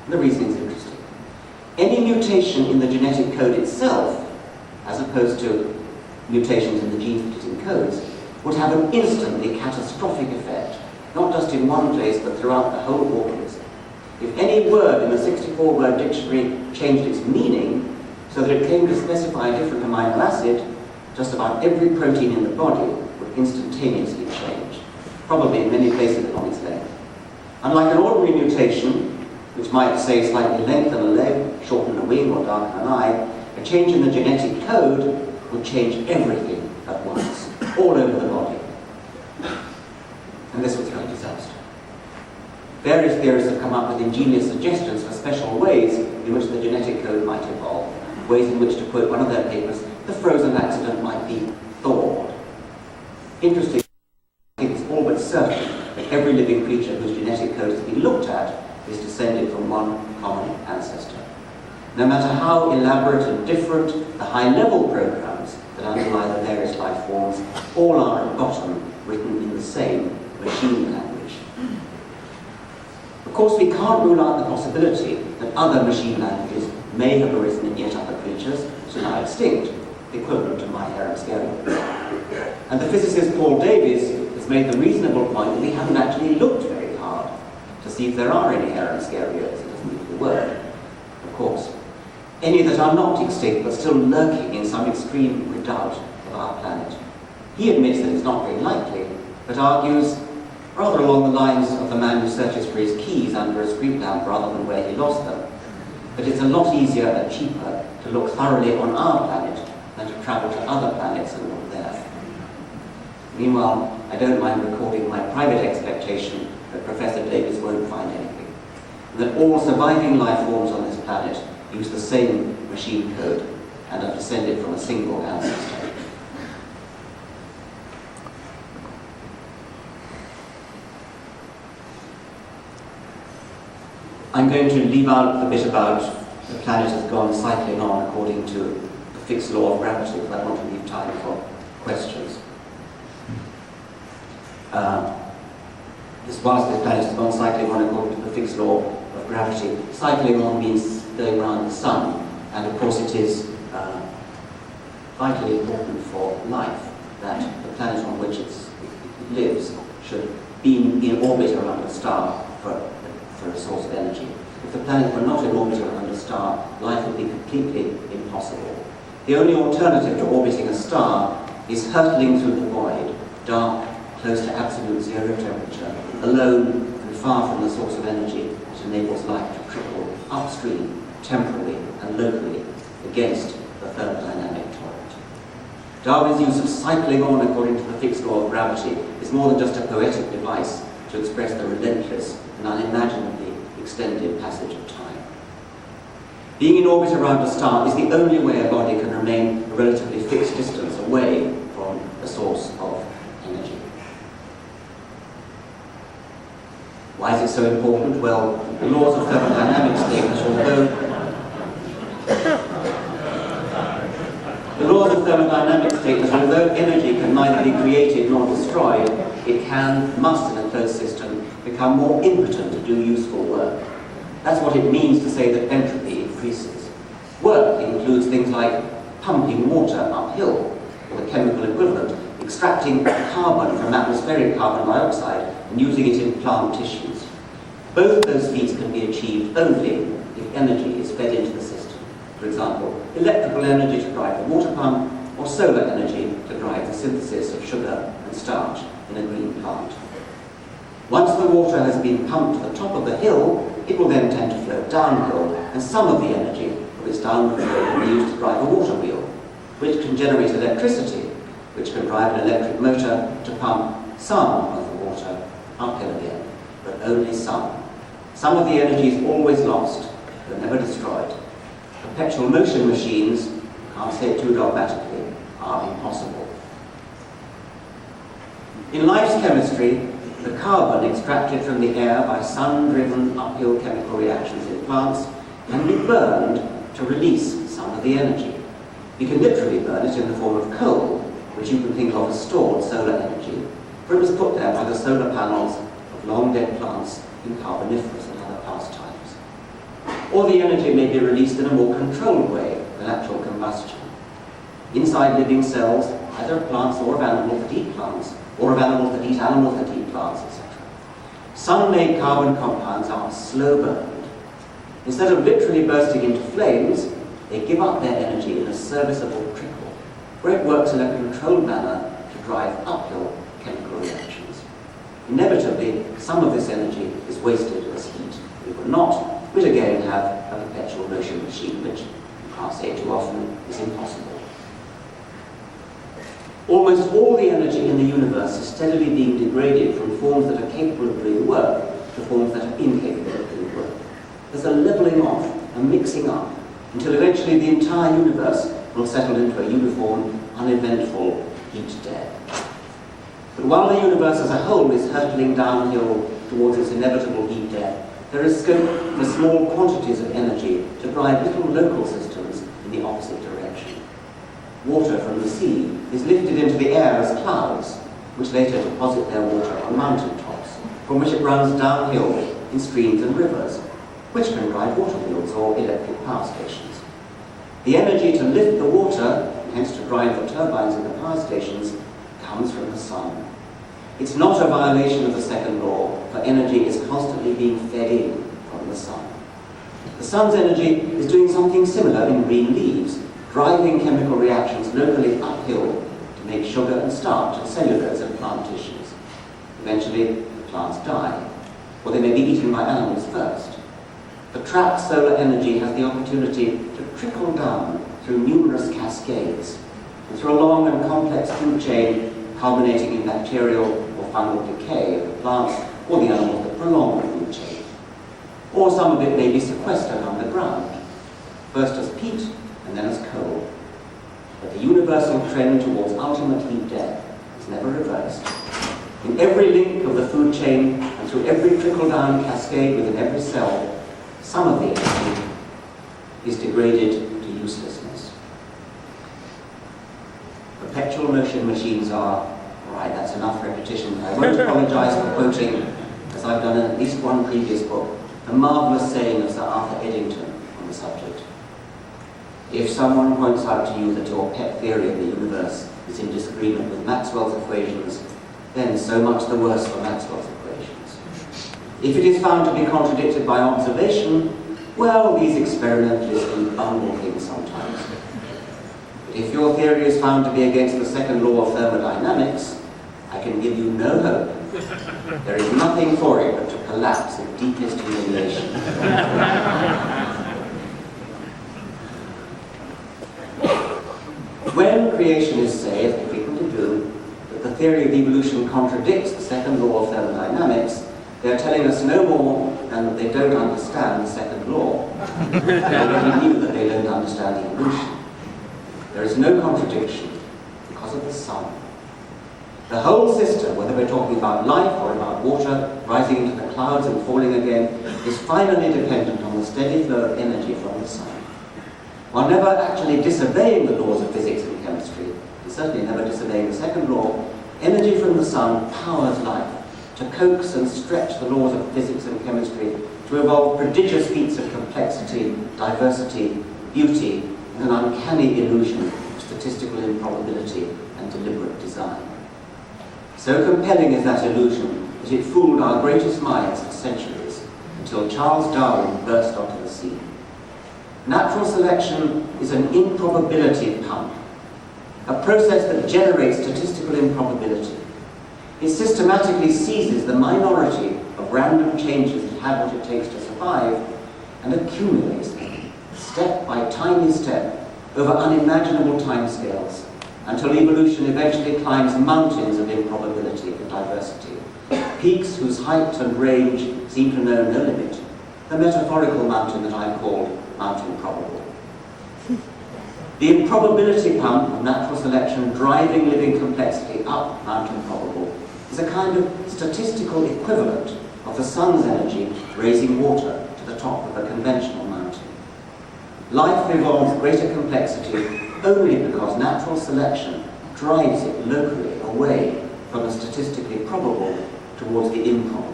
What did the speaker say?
The reasoning is interesting. Any mutation in the genetic code itself, as opposed to mutations in the genes that it encodes, would have an instantly catastrophic effect, not just in one place, but throughout the whole organism. If any word in the 64-word dictionary changed its meaning so that it came to specify a different amino acid, just about every protein in the body would instantaneously change, probably in many places along its length. Unlike an ordinary mutation, which might, say, slightly lengthen a leg, shorten a wing, or darken an eye, a change in the genetic code would change everything at once, all over the body. And this would threaten disaster. Various theorists have come up with ingenious suggestions for special ways in which the genetic code might evolve, ways in which, to quote one of their papers, the frozen accident might be thawed. Interesting, I think it's all but certain that every living creature whose genetic code has been looked at is descended from one common ancestor. No matter how elaborate and different the high-level programs that underlie the various life forms, all are at bottom written in the same machine language. Of course, we can't rule out the possibility that other machine languages may have arisen in yet other creatures which are now extinct, equivalent to my hair and scale. And the physicist Paul Davies has made the reasonable point that we haven't actually looked very hard to see if there are any Aeroscarios. It doesn't use the word, of course. Any that are not extinct but still lurking in some extreme redoubt of our planet. He admits that it's not very likely, but argues, rather along the lines of the man who searches for his keys under a street lamp rather than where he lost them, that it's a lot easier and cheaper to look thoroughly on our planet than to travel to other planets and look there. Meanwhile, I don't mind recording my private expectation that Professor Davies won't find anything, and that all surviving life forms on this planet use the same machine code and are descended from a single ancestor. I'm going to leave out the bit about the planet has gone cycling on according to the fixed law of gravity, because I want to leave time for questions. Whilst this planet has gone cycling on according to the fixed law of gravity, cycling on means going around the sun, and of course it is vitally important for life that the planet on which it lives should be in orbit around a star for a source of energy. If the planet were not in orbit around a star, life would be completely impossible. The only alternative to orbiting a star is hurtling through the void, dark, close to absolute zero temperature, alone and far from the source of energy that enables life to trickle upstream, temporally and locally, against the thermodynamic torrent. Darwin's use of cycling on according to the fixed law of gravity is more than just a poetic device to express the relentless and unimaginably extended passage of time. Being in orbit around a star is the only way a body can remain a relatively fixed distance away from a source of energy. Why is it so important? Well, the laws of thermodynamics state that although energy can neither be created nor destroyed, it must in a closed system become more impotent to do useful work. That's what it means to say that entropy increases. Work includes things like pumping water uphill, or the chemical equivalent, extracting carbon from atmospheric carbon dioxide and using it in plant tissues. Both those feats can be achieved only if energy is fed into the system. For example, electrical energy to drive the water pump, or solar energy to drive the synthesis of sugar and starch in a green plant. Once the water has been pumped to the top of the hill, it will then tend to flow downhill, and some of the energy of its downward flow can be used to drive a water wheel, which can generate electricity, which can drive an electric motor to pump some of the water uphill again, but only some. Some of the energy is always lost, but never destroyed. Perpetual motion machines, I'll say it too dogmatically, are impossible. In life's chemistry, the carbon extracted from the air by sun-driven uphill chemical reactions in plants can be burned to release some of the energy. You can literally burn it in the form of coal, which you can think of as stored solar energy, for it was put there by the solar panels of long-dead plants in Carboniferous and other past times. Or the energy may be released in a more controlled way than actual combustion. Inside living cells, either of plants or of animals that eat plants, or of animals that eat animals that eat plants, etc. Sun-made carbon compounds are slow burned. Instead of literally bursting into flames, they give up their energy in a serviceable trickle, where it works in a controlled manner to drive uphill chemical reactions. Inevitably, some of this energy is wasted as heat. We would not, we'd again have a perpetual motion machine, which, you can't say too often, is impossible. Almost all the energy in the universe is steadily being degraded from forms that are capable of doing work to forms that are incapable of doing work. There's a levelling off, a mixing up, until eventually the entire universe will settle into a uniform, uneventful heat death. But while the universe as a whole is hurtling downhill towards its inevitable heat death, there is scope for small quantities of energy to drive little local systems in the opposite direction. Water from the sea is lifted into the air as clouds, which later deposit their water on mountain tops, from which it runs downhill in streams and rivers, which can drive water wheels or electric power stations. The energy to lift the water, and hence to drive the turbines in the power stations, comes from the sun. It's not a violation of the second law, for energy is constantly being fed in from the sun. The sun's energy is doing something similar in green leaves, driving chemical reactions locally uphill to make sugar and starch and cellulose in plant tissues. Eventually, the plants die, or they may be eaten by animals first. The trapped solar energy has the opportunity to trickle down through numerous cascades and through a long and complex food chain culminating in bacterial or fungal decay of the plants or the animals that prolong the food chain. Or some of it may be sequestered underground, first as peat and then as coal. But the universal trend towards ultimate heat death is never reversed. In every link of the food chain and through every trickle-down cascade within every cell, some of the energy is degraded to uselessness. Perpetual motion machines are, all right, that's enough repetition. I won't apologize for quoting, as I've done in at least one previous book, a marvelous saying of Sir Arthur Eddington on the subject. If someone points out to you that your pet theory of the universe is in disagreement with Maxwell's equations, then so much the worse for Maxwell's equations. If it is found to be contradicted by observation, well, these experimentalists do bungle things sometimes. But if your theory is found to be against the second law of thermodynamics, I can give you no hope. There is nothing for it but to collapse in deepest humiliation. When creationists say, as they frequently do, that the theory of evolution contradicts the second law of thermodynamics, they are telling us no more than that they don't understand the second law. They already knew that they don't understand evolution. There is no contradiction because of the sun. The whole system, whether we're talking about life or about water rising into the clouds and falling again, is finally dependent on the steady flow of energy from the sun. While never actually disobeying the laws of physics and chemistry, and certainly never disobeying the second law, energy from the sun powers life to coax and stretch the laws of physics and chemistry to evolve prodigious feats of complexity, diversity, beauty, and an uncanny illusion of statistical improbability and deliberate design. So compelling is that illusion that it fooled our greatest minds for centuries, until Charles Darwin burst onto the scene. Natural selection is an improbability pump, a process that generates statistical improbability. It systematically seizes the minority of random changes that have what it takes to survive and accumulates them, step by tiny step, over unimaginable timescales, until evolution eventually climbs mountains of improbability and diversity, peaks whose height and range seem to know no limit, the metaphorical mountain that I've called Mountain Probable. The improbability pump of natural selection driving living complexity up Mountain Probable is a kind of statistical equivalent of the sun's energy raising water to the top of a conventional mountain. Life evolves greater complexity only because natural selection drives it locally away from the statistically probable towards the improbable.